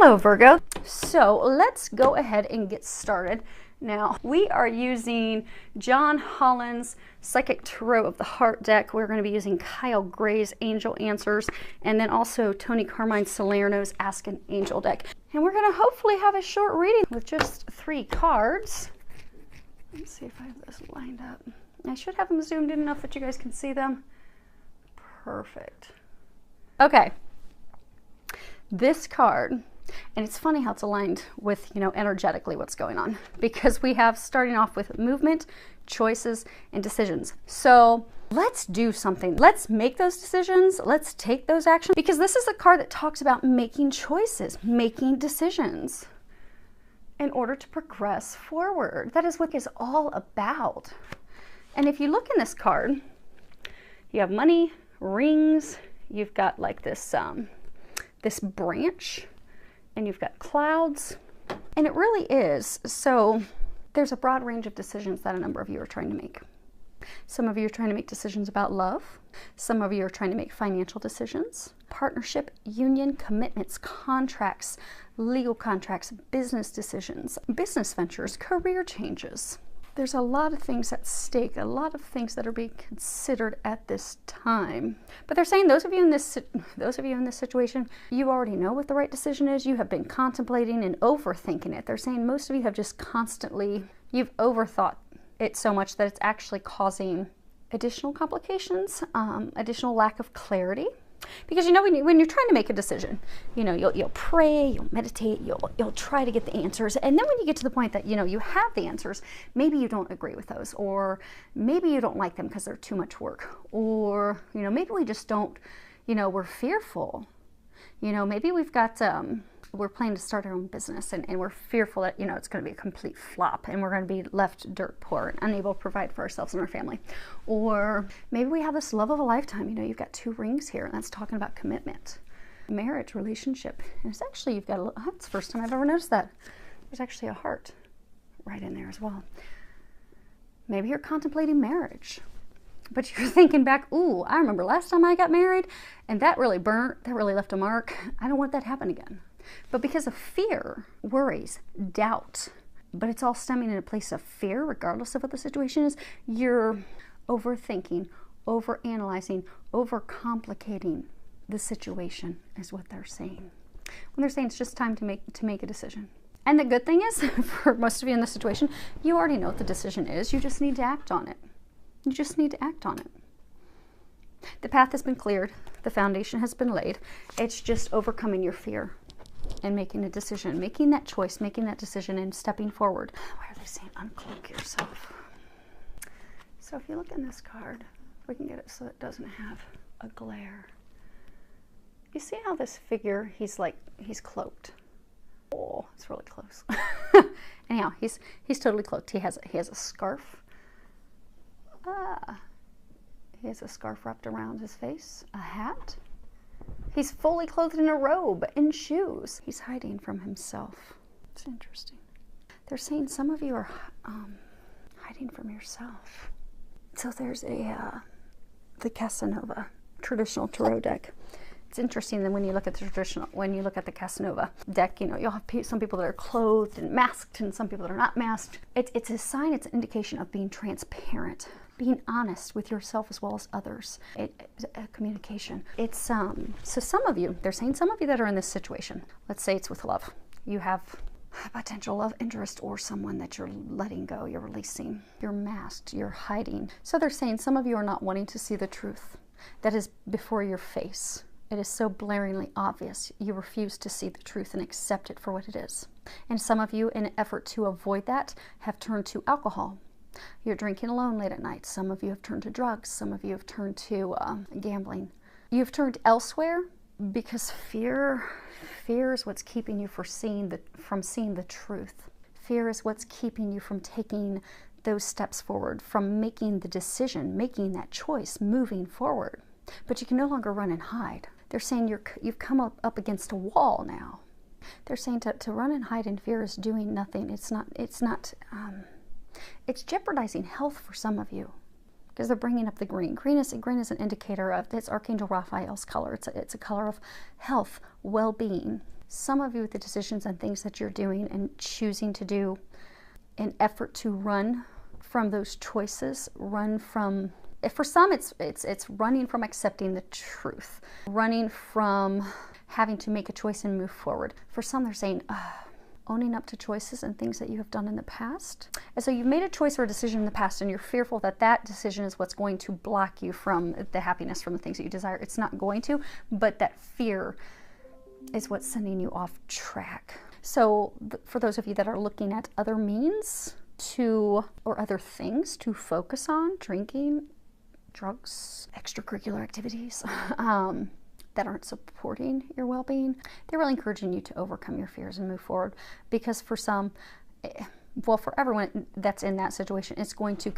Hello Virgo. So let's go ahead and get started. Now we are using John Holland's Psychic Tarot of the Heart deck. We're going to be using Kyle Gray's Angel Answers and then also Tony Carmine Salerno's Ask an Angel deck. And we're going to hopefully have a short reading with just 3 cards. Let's see if I have this lined up. I should have them zoomed in enough that you guys can see them. Perfect. Okay. This card, and it's funny how it's aligned with, energetically what's going on, because we have starting off with movement, choices, and decisions. So let's do something. Let's make those decisions. Let's take those actions, because this is a card that talks about making choices, making decisions in order to progress forward. That is what it's all about. And if you look in this card, you have money, rings, you've got like this this branch, and you've got clouds, and it really is. So there's a broad range of decisions that a number of you are trying to make. Some of you are trying to make decisions about love. Some of you are trying to make financial decisions, partnership, union, commitments, contracts, legal contracts, business decisions, business ventures, career changes. There's a lot of things at stake, a lot of things that are being considered at this time. But they're saying those of you in this situation, you already know what the right decision is. You have been contemplating and overthinking it. They're saying most of you have just constantly, you've overthought it so much that it's actually causing additional complications, additional lack of clarity. Because when you're trying to make a decision, you'll pray, you'll meditate, you'll try to get the answers, and then when you get to the point that you have the answers, maybe you don't agree with those, or maybe you don't like them because they're too much work, or maybe we just don't, we're fearful, maybe we've got we're planning to start our own business, and we're fearful that it's going to be a complete flop and we're going to be left dirt poor and unable to provide for ourselves and our family. Or maybe we have this love of a lifetime. You've got 2 rings here, and that's talking about commitment, marriage, relationship. And it's actually, you've got a little, that's the first time I've ever noticed that. There's actually a heart right in there as well. Maybe you're contemplating marriage, but you're thinking back, ooh, I remember last time I got married and that really burnt, that really left a mark. I don't want that to happen again. But because of fear, worries, doubt, but it's all stemming in a place of fear, regardless of what the situation is, you're overthinking, overanalyzing, overcomplicating the situation, is what they're saying. When they're saying it's just time to make a decision. And the good thing is, for most of you in this situation, you already know what the decision is. You just need to act on it. You just need to act on it. The path has been cleared. The foundation has been laid. It's just overcoming your fear and making a decision, making that choice, making that decision, and stepping forward. Why are they saying uncloak yourself? So if you look in this card, if we can get it so it doesn't have a glare. You see how this figure, he's cloaked. Oh, it's really close. Anyhow, he's totally cloaked. He has a scarf. He has a scarf wrapped around his face, a hat. He's fully clothed in a robe and shoes. He's hiding from himself. It's interesting. They're saying some of you are hiding from yourself. So there's the Casanova traditional tarot deck. It's interesting that when you look at the Casanova deck, you'll have some people that are clothed and masked and some people that are not masked. It's a sign, it's an indication of being transparent, being honest with yourself as well as others. Communication. It's so some of you, they're saying some of you that are in this situation, let's say it's with love. You have a potential love interest or someone that you're letting go, you're releasing, you're masked, you're hiding. So they're saying some of you are not wanting to see the truth that is before your face. It is so blaringly obvious. You refuse to see the truth and accept it for what it is. And some of you, in an effort to avoid that, have turned to alcohol. You're drinking alone late at night. Some of you have turned to drugs. Some of you have turned to gambling. You've turned elsewhere because fear is what's keeping you from seeing the truth. Fear is what's keeping you from taking those steps forward, from making the decision, making that choice, moving forward. But you can no longer run and hide. They're saying you've come up against a wall now. They're saying to run and hide in fear is doing nothing. It's jeopardizing health for some of you. because they're bringing up the green. Green is an indicator of, it's Archangel Raphael's color. It's a color of health, well-being. Some of you with the decisions and things that you're doing and choosing to do in effort to run from those choices, run from, for some it's running from accepting the truth, running from having to make a choice and move forward. For some, they're saying, owning up to choices and things that you have done in the past. And so you've made a choice or a decision in the past and you're fearful that that decision is what's going to block you from the happiness, from the things that you desire. It's not going to, but that fear is what's sending you off track. So for those of you that are looking at other means to, or other things to focus on, drinking, drugs, extracurricular activities, that aren't supporting your well-being, they're really encouraging you to overcome your fears and move forward. Because for some, well, for everyone that's in that situation, it's going to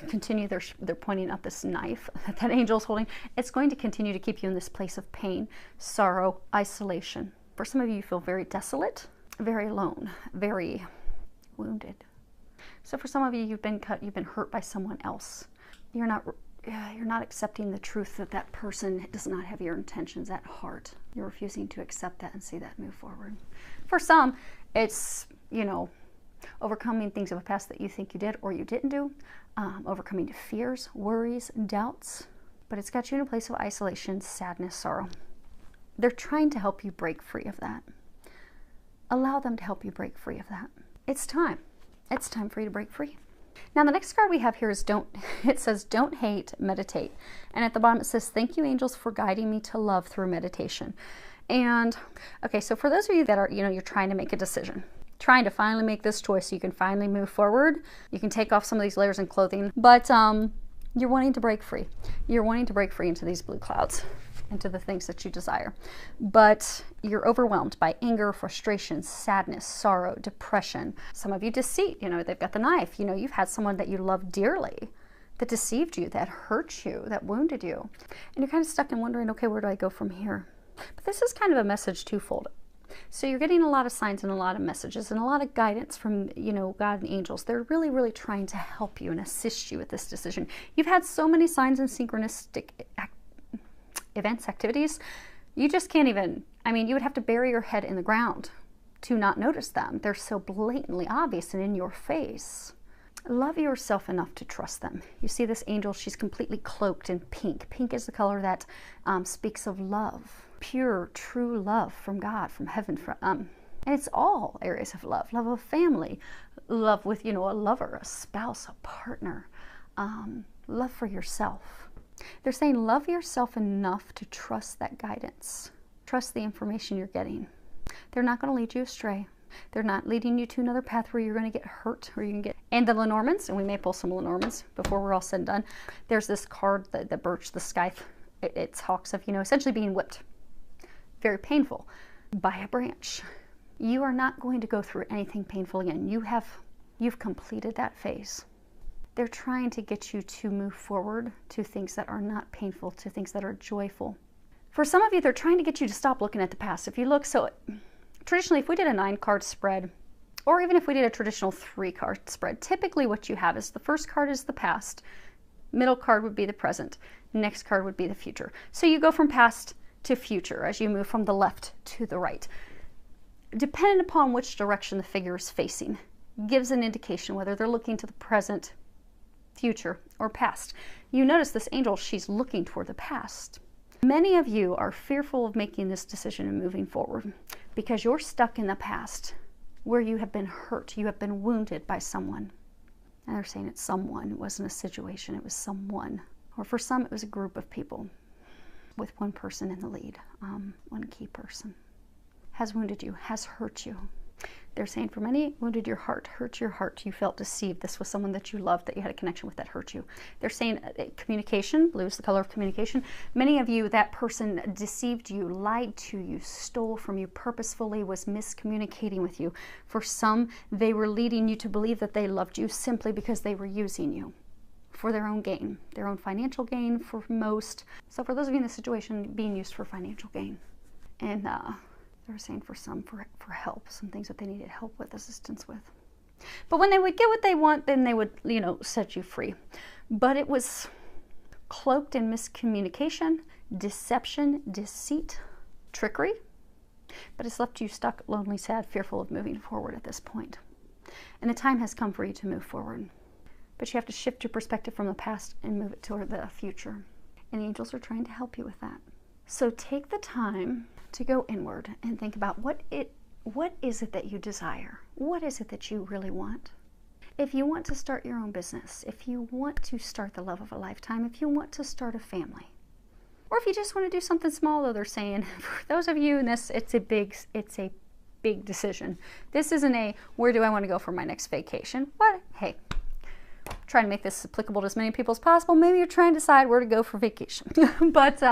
continue. They're pointing out this knife that angel's holding. It's going to continue to keep you in this place of pain, sorrow, isolation. For some of you, you feel very desolate, very alone, very wounded. So for some of you, you've been cut, you've been hurt by someone else. You're not accepting the truth that that person does not have your intentions at heart. You're refusing to accept that and see that move forward. For some, it's, overcoming things of the past that you think you did or you didn't do, overcoming fears, worries, doubts, but it's got you in a place of isolation, sadness, sorrow. They're trying to help you break free of that. Allow them to help you break free of that. It's time. It's time for you to break free. Now the next card we have here is it says don't hate, meditate. And at the bottom it says, thank you angels for guiding me to love through meditation. And okay, so for those of you that are, you're trying to make a decision, trying to finally make this choice so you can finally move forward, you can take off some of these layers and clothing, but you're wanting to break free. You're wanting to break free into these blue clouds, into the things that you desire. But you're overwhelmed by anger, frustration, sadness, sorrow, depression. Some of you deceit, they've got the knife. You've had someone that you love dearly that deceived you, that hurt you, that wounded you. And you're kind of stuck and wondering, okay, where do I go from here? But this is kind of a message twofold. So you're getting a lot of signs and a lot of messages and a lot of guidance from, God and angels. They're really, really trying to help you and assist you with this decision. You've had so many signs and synchronistic events, activities, you just can't even, you would have to bury your head in the ground to not notice them. They're so blatantly obvious and in your face. Love yourself enough to trust them. You see this angel, she's completely cloaked in pink. Pink is the color that speaks of love, pure, true love from God, from heaven. And it's all areas of love of family, love with, a lover, a spouse, a partner, love for yourself. They're saying love yourself enough to trust that guidance. Trust the information you're getting. They're not going to lead you astray. They're not leading you to another path where you're going to get hurt or you can get... And the Lenormands, and we may pull some Lenormands before we're all said and done. There's this card, the birch, the scythe. It talks of, essentially being whipped. Very painful by a branch. You are not going to go through anything painful again. You've completed that phase. They're trying to get you to move forward to things that are not painful, to things that are joyful. For some of you, they're trying to get you to stop looking at the past. If you look, so traditionally, if we did a 9-card spread, or even if we did a traditional 3-card spread, typically what you have is the first card is the past, middle card would be the present, next card would be the future. So you go from past to future as you move from the left to the right. Depending upon which direction the figure is facing, gives an indication whether they're looking to the present, future, or past. You notice this angel, she's looking toward the past. Many of you are fearful of making this decision and moving forward because you're stuck in the past where you have been hurt, you have been wounded by someone. And they're saying it's someone, it wasn't a situation, it was someone. Or for some, it was a group of people with one person in the lead, one key person. Has wounded you, has hurt you. They're saying for many, wounded your heart, hurt your heart. You felt deceived. This was someone that you loved, that you had a connection with, that hurt you. They're saying communication, blue is the color of communication. Many of you, that person deceived you, lied to you, stole from you, purposefully was miscommunicating with you. For some, they were leading you to believe that they loved you simply because they were using you for their own gain, their own financial gain for most. So for those of you in this situation, being used for financial gain. And they were saying for some, for help, some things that they needed help with, assistance with. But when they would get what they want, then they would, set you free. But it was cloaked in miscommunication, deception, deceit, trickery. But it's left you stuck, lonely, sad, fearful of moving forward at this point. And the time has come for you to move forward. But you have to shift your perspective from the past and move it toward the future. And the angels are trying to help you with that. So take the time to go inward and think about what is it that you desire? What is it that you really want? If you want to start your own business, if you want to start the love of a lifetime, if you want to start a family, or if you just want to do something small, though they're saying, for those of you in this, it's a big decision. This isn't a, where do I want to go for my next vacation? What? Hey, trying to make this applicable to as many people as possible. Maybe you're trying to decide where to go for vacation. But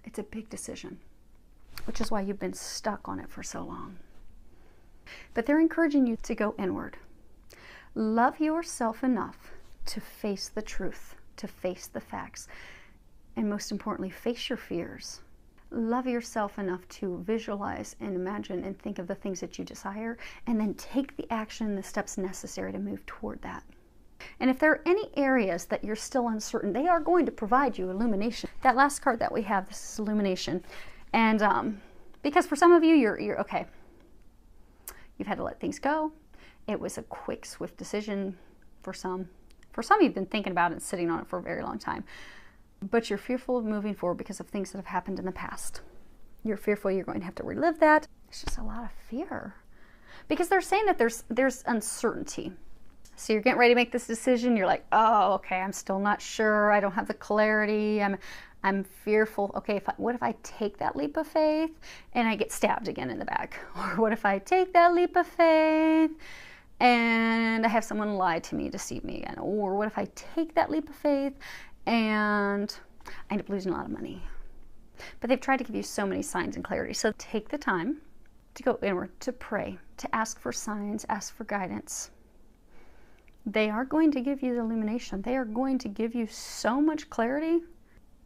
it's a big decision, which is why you've been stuck on it for so long. But they're encouraging you to go inward. Love yourself enough to face the truth, to face the facts, and most importantly, face your fears. Love yourself enough to visualize and imagine and think of the things that you desire, and then take the action, the steps necessary to move toward that. And if there are any areas that you're still uncertain, they are going to provide you illumination. That last card that we have, this is illumination. And because for some of you, you're okay. You've had to let things go. It was a quick, swift decision for some. For some, you've been thinking about it and sitting on it for a very long time. But you're fearful of moving forward because of things that have happened in the past. You're fearful you're going to have to relive that. It's just a lot of fear. Because they're saying that there's uncertainty. So you're getting ready to make this decision. You're like, oh, okay, I'm still not sure. I don't have the clarity. I'm fearful. Okay, what if I take that leap of faith and I get stabbed again in the back? Or what if I take that leap of faith and I have someone lie to me, deceive me again? Or what if I take that leap of faith and I end up losing a lot of money? But they've tried to give you so many signs and clarity. So take the time to go inward, to pray, to ask for signs, ask for guidance. They are going to give you the illumination. They are going to give you so much clarity.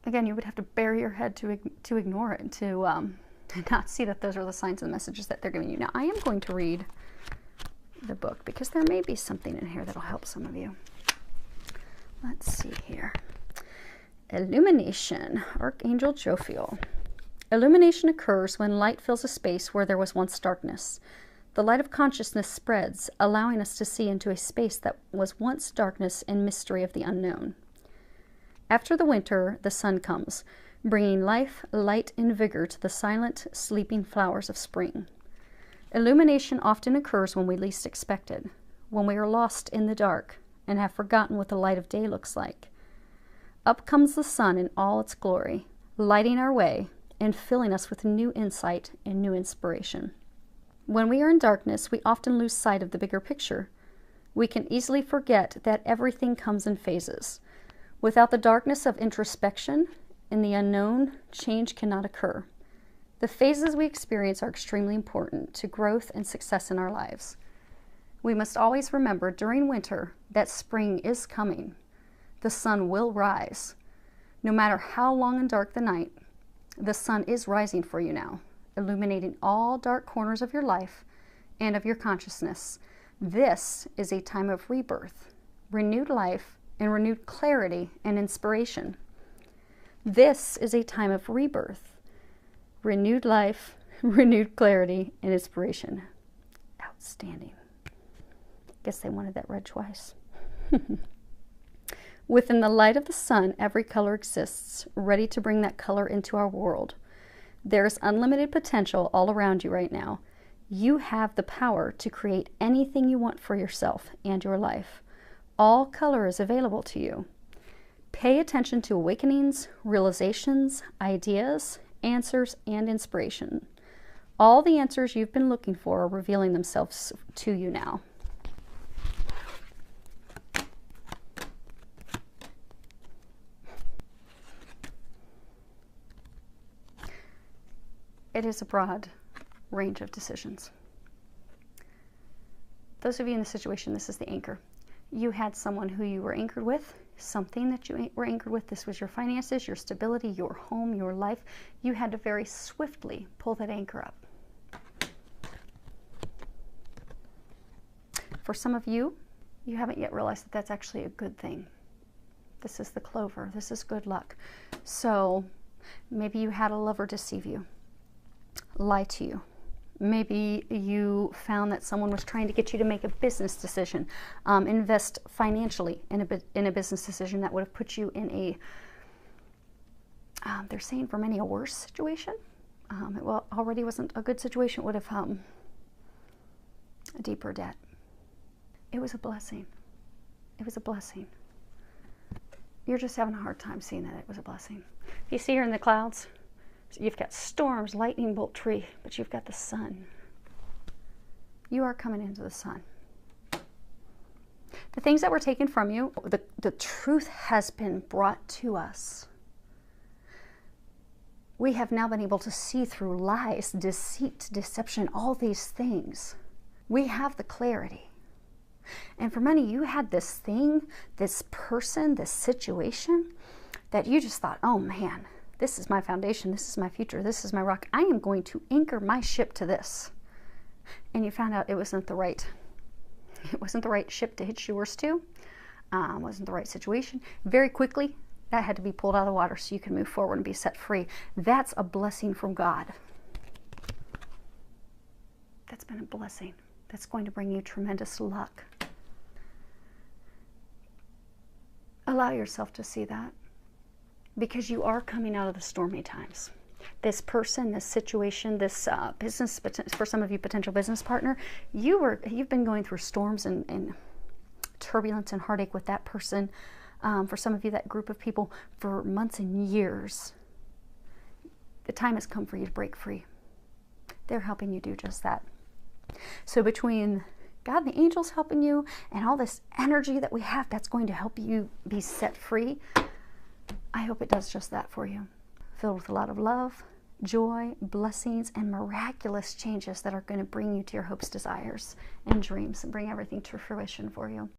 Again, you would have to bury your head to ignore it, to not see that those are the signs and the messages that they're giving you. Now, I am going to read the book because there may be something in here that'll help some of you. Let's see here. Illumination, Archangel Jophiel. Illumination occurs when light fills a space where there was once darkness. The light of consciousness spreads, allowing us to see into a space that was once darkness and mystery of the unknown. After the winter, the sun comes, bringing life, light, and vigor to the silent, sleeping flowers of spring. Illumination often occurs when we least expect it, when we are lost in the dark and have forgotten what the light of day looks like. Up comes the sun in all its glory, lighting our way and filling us with new insight and new inspiration. When we are in darkness, we often lose sight of the bigger picture. We can easily forget that everything comes in phases. Without the darkness of introspection and the unknown, change cannot occur. The phases we experience are extremely important to growth and success in our lives. We must always remember during winter that spring is coming. The sun will rise. No matter how long and dark the night, the sun is rising for you now, illuminating all dark corners of your life and of your consciousness. This is a time of rebirth, renewed life, and renewed clarity and inspiration. This is a time of rebirth, renewed life, renewed clarity, and inspiration. Outstanding. Guess they wanted that read twice. Within the light of the sun, every color exists, ready to bring that color into our world. There is unlimited potential all around you right now. You have the power to create anything you want for yourself and your life. All color is available to you. Pay attention to awakenings, realizations, ideas, answers, and inspiration. All the answers you've been looking for are revealing themselves to you now. It is a broad range of decisions. Those of you in the situation, this is the anchor. You had someone who you were anchored with, something that you were anchored with. This was your finances, your stability, your home, your life. You had to very swiftly pull that anchor up. For some of you, you haven't yet realized that that's actually a good thing. This is the clover. This is good luck. So maybe you had a lover deceive you. lie to you. Maybe you found that someone was trying to get you to make a business decision, invest financially in a business decision that would have put you in a, they're saying for many, a worse situation. It already wasn't a good situation. It would have a deeper debt. It was a blessing. It was a blessing. You're just having a hard time seeing that it was a blessing. If you see her in the clouds, you've got storms, lightning bolt tree, but you've got the sun. You are coming into the sun. The things that were taken from you, the truth has been brought to us. We have now been able to see through lies, deceit, deception, all these things. We have the clarity. And for many, you had this thing, this person, this situation that you just thought, oh man, this is my foundation, this is my future, this is my rock. I am going to anchor my ship to this. And you found out it wasn't the right ship to hitch yours to. Wasn't the right situation. Very quickly, that had to be pulled out of the water so you can move forward and be set free. That's a blessing from God. That's been a blessing. That's going to bring you tremendous luck. Allow yourself to see that, because you are coming out of the stormy times. This person, this situation, this business, for some of you, potential business partner, you've been going through storms and turbulence and heartache with that person. For some of you, that group of people, for months and years. The time has come for you to break free. They're helping you do just that. So between God and the angels helping you and all this energy that we have that's going to help you be set free, I hope it does just that for you. Filled with a lot of love, joy, blessings, and miraculous changes that are going to bring you to your hopes, desires, and dreams and bring everything to fruition for you.